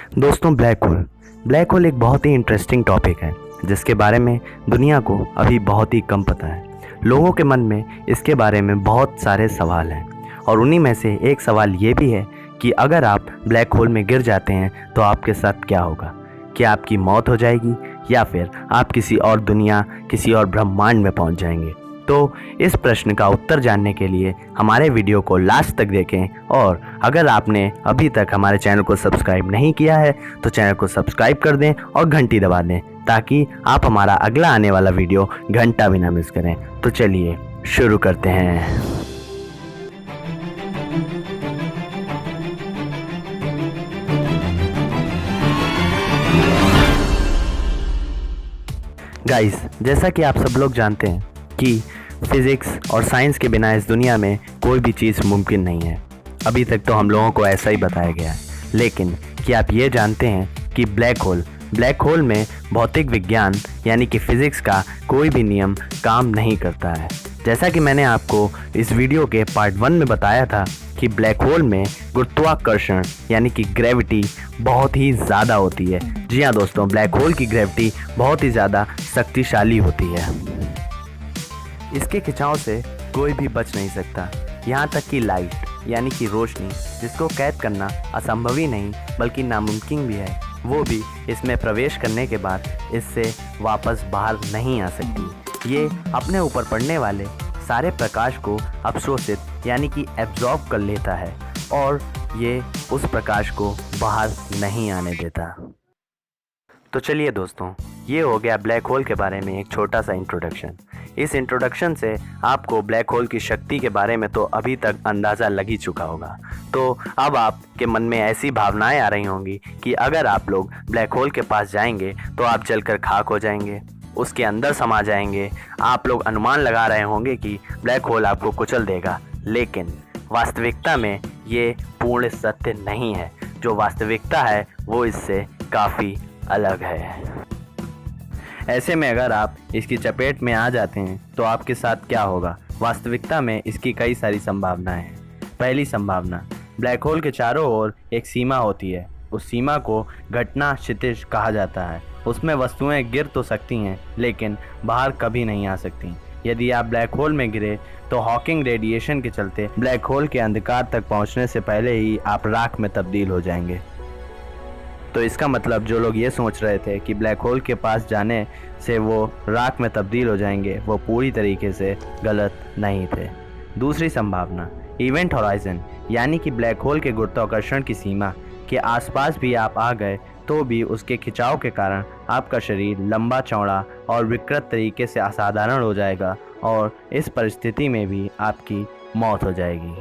दोस्तों, black hole एक बहुत ही इंटरेस्टिंग टॉपिक है जिसके बारे में दुनिया को अभी बहुत ही कम पता है। लोगों के मन में इसके बारे में बहुत सारे सवाल हैं और उन्हीं में से एक सवाल ये भी है कि अगर आप ब्लैक होल में गिर जाते हैं तो आपके साथ क्या होगा। क्या आपकी मौत हो जाएगी या फिर आप किसी और दुनिया, किसी और ब्रह्मांड में पहुंच जाएंगे। तो इस प्रश्न का उत्तर जानने के लिए हमारे वीडियो को लास्ट तक देखें और अगर आपने अभी तक हमारे चैनल को सब्सक्राइब नहीं किया है तो चैनल को सब्सक्राइब कर दें और घंटी दबा दें ताकि आप हमारा अगला आने वाला वीडियो घंटा भी ना मिस करें। तो चलिए शुरू करते हैं। गाइस, जैसा कि आप सब लोग जानते हैं कि फिज़िक्स और साइंस के बिना इस दुनिया में कोई भी चीज़ मुमकिन नहीं है। अभी तक तो हम लोगों को ऐसा ही बताया गया है, लेकिन क्या आप ये जानते हैं कि ब्लैक होल में भौतिक विज्ञान यानी कि फ़िज़िक्स का कोई भी नियम काम नहीं करता है। जैसा कि मैंने आपको इस वीडियो के पार्ट 1 में बताया था कि ब्लैक होल में गुरुत्वाकर्षण यानी कि ग्रेविटी बहुत ही ज़्यादा होती है। जी हाँ दोस्तों, ब्लैक होल की ग्रेविटी बहुत ही ज़्यादा शक्तिशाली होती है। इसके खिंचाव से कोई भी बच नहीं सकता। यहाँ तक कि लाइट यानी कि रोशनी, जिसको कैद करना असंभव ही नहीं बल्कि नामुमकिन भी है, वो भी इसमें प्रवेश करने के बाद इससे वापस बाहर नहीं आ सकती। ये अपने ऊपर पड़ने वाले सारे प्रकाश को अवशोषित यानी कि एब्जॉर्ब कर लेता है और ये उस प्रकाश को बाहर नहीं आने देता। तो चलिए दोस्तों, ये हो गया ब्लैक होल के बारे में एक छोटा सा इंट्रोडक्शन। इस इंट्रोडक्शन से आपको ब्लैक होल की शक्ति के बारे में तो अभी तक अंदाज़ा लग ही चुका होगा। तो अब आपके मन में ऐसी भावनाएं आ रही होंगी कि अगर आप लोग ब्लैक होल के पास जाएंगे तो आप जलकर खाक हो जाएंगे, उसके अंदर समा जाएंगे। आप लोग अनुमान लगा रहे होंगे कि ब्लैक होल आपको कुचल देगा, लेकिन वास्तविकता में ये पूर्ण सत्य नहीं है। जो वास्तविकता है वो इससे काफ़ी अलग है। ऐसे में अगर आप इसकी चपेट में आ जाते हैं तो आपके साथ क्या होगा। वास्तविकता में इसकी कई सारी संभावनाएं हैं। पहली संभावना, ब्लैक होल के चारों ओर एक सीमा होती है। उस सीमा को घटना क्षितिज कहा जाता है। उसमें वस्तुएं गिर तो सकती हैं लेकिन बाहर कभी नहीं आ सकती। यदि आप ब्लैक होल में गिरे तो हॉकिंग रेडिएशन के चलते ब्लैक होल के अंधकार तक पहुंचने से पहले ही आप राख में तब्दील हो जाएंगे। तो इसका मतलब जो लोग ये सोच रहे थे कि ब्लैक होल के पास जाने से वो राख में तब्दील हो जाएंगे, वो पूरी तरीके से गलत नहीं थे। दूसरी संभावना, इवेंट हॉराइजन यानी कि ब्लैक होल के गुरुत्वाकर्षण की सीमा के आसपास भी आप आ गए तो भी उसके खिंचाव के कारण आपका शरीर लंबा चौड़ा और विकृत तरीके से असाधारण हो जाएगा और इस परिस्थिति में भी आपकी मौत हो जाएगी।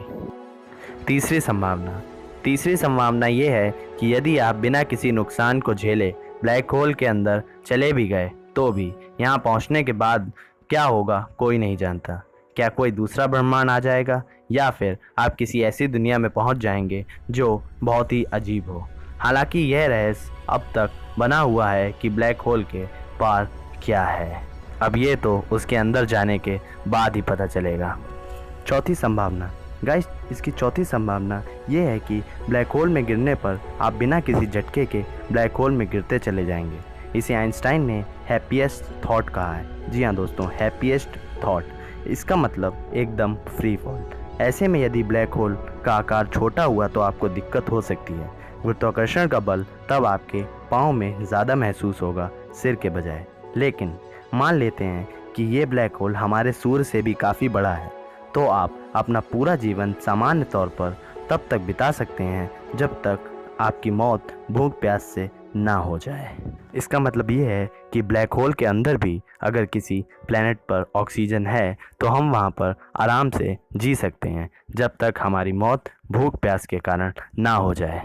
तीसरी संभावना ये है कि यदि आप बिना किसी नुकसान को झेले ब्लैक होल के अंदर चले भी गए तो भी यहाँ पहुँचने के बाद क्या होगा कोई नहीं जानता। क्या कोई दूसरा ब्रह्मांड आ जाएगा या फिर आप किसी ऐसी दुनिया में पहुँच जाएंगे जो बहुत ही अजीब हो। हालांकि यह रहस्य अब तक बना हुआ है कि ब्लैक होल के पार क्या है। अब ये तो उसके अंदर जाने के बाद ही पता चलेगा। चौथी संभावना, गाइस, इसकी चौथी संभावना ये है कि ब्लैक होल में गिरने पर आप बिना किसी झटके के ब्लैक होल में गिरते चले जाएंगे। इसे आइंस्टाइन ने हैप्पीएस्ट थॉट कहा है। जी हाँ दोस्तों, हैप्पीएस्ट थॉट। इसका मतलब एकदम फ्री फॉल। ऐसे में यदि ब्लैक होल का आकार छोटा हुआ तो आपको दिक्कत हो सकती है। गुरुत्वाकर्षण का बल तब आपके पाँव में ज़्यादा महसूस होगा सिर के बजाय। लेकिन मान लेते हैं कि ये ब्लैक होल हमारे सूर्य से भी काफ़ी बड़ा है, तो आप अपना पूरा जीवन सामान्य तौर पर तब तक बिता सकते हैं जब तक आपकी मौत भूख प्यास से ना हो जाए। इसका मतलब ये है कि ब्लैक होल के अंदर भी अगर किसी प्लैनेट पर ऑक्सीजन है तो हम वहाँ पर आराम से जी सकते हैं जब तक हमारी मौत भूख प्यास के कारण ना हो जाए।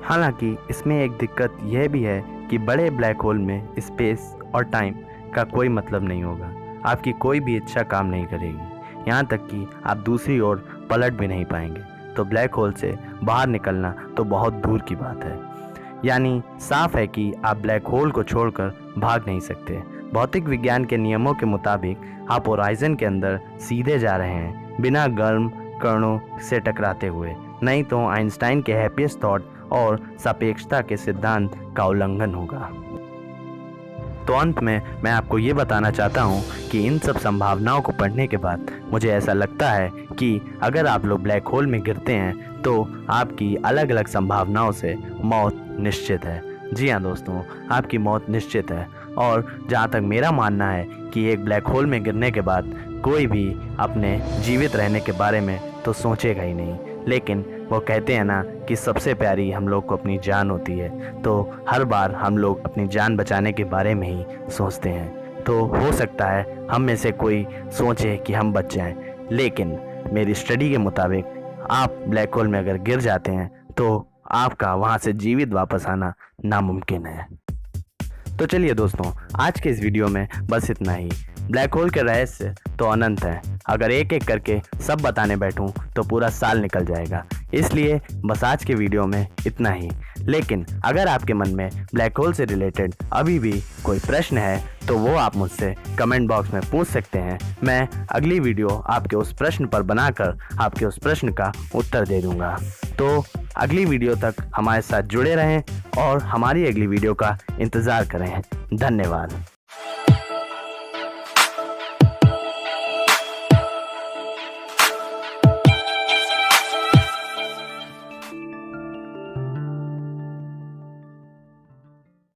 हालांकि इसमें एक दिक्कत यह भी है कि बड़े ब्लैक होल में स्पेस और टाइम का कोई मतलब नहीं होगा। आपकी कोई भी इच्छा काम नहीं करेगी, यहाँ तक कि आप दूसरी ओर पलट भी नहीं पाएंगे। तो ब्लैक होल से बाहर निकलना तो बहुत दूर की बात है। यानी साफ है कि आप ब्लैक होल को छोड़कर भाग नहीं सकते। भौतिक विज्ञान के नियमों के मुताबिक आप होराइजन के अंदर सीधे जा रहे हैं बिना गर्म कणों से टकराते हुए। नहीं तो आइंस्टाइन के हैप्पीएस्ट थॉट और सापेक्षता के सिद्धांत का उल्लंघन होगा। तो अंत में मैं आपको ये बताना चाहता हूँ कि इन सब संभावनाओं को पढ़ने के बाद मुझे ऐसा लगता है कि अगर आप लोग ब्लैक होल में गिरते हैं तो आपकी अलग अलग संभावनाओं से मौत निश्चित है। जी हाँ दोस्तों, आपकी मौत निश्चित है। और जहाँ तक मेरा मानना है कि एक ब्लैक होल में गिरने के बाद कोई भी अपने जीवित रहने के बारे में तो सोचेगा ही नहीं, लेकिन वो कहते हैं ना कि सबसे प्यारी हम लोग को अपनी जान होती है, तो हर बार हम लोग अपनी जान बचाने के बारे में ही सोचते हैं। तो हो सकता है हम में से कोई सोचे कि हम बच जाएं, लेकिन मेरी स्टडी के मुताबिक आप ब्लैक होल में अगर गिर जाते हैं तो आपका वहाँ से जीवित वापस आना नामुमकिन है। तो चलिए दोस्तों, आज के इस वीडियो में बस इतना ही। ब्लैक होल के रहस्य तो अनंत हैं, अगर एक एक करके सब बताने बैठूं तो पूरा साल निकल जाएगा, इसलिए बस आज के वीडियो में इतना ही। लेकिन अगर आपके मन में ब्लैक होल से रिलेटेड अभी भी कोई प्रश्न है तो वो आप मुझसे कमेंट बॉक्स में पूछ सकते हैं। मैं अगली वीडियो आपके उस प्रश्न पर बनाकर आपके उस प्रश्न का उत्तर दे दूंगा। तो अगली वीडियो तक हमारे साथ जुड़े रहें और हमारी अगली वीडियो का इंतज़ार करें। धन्यवाद।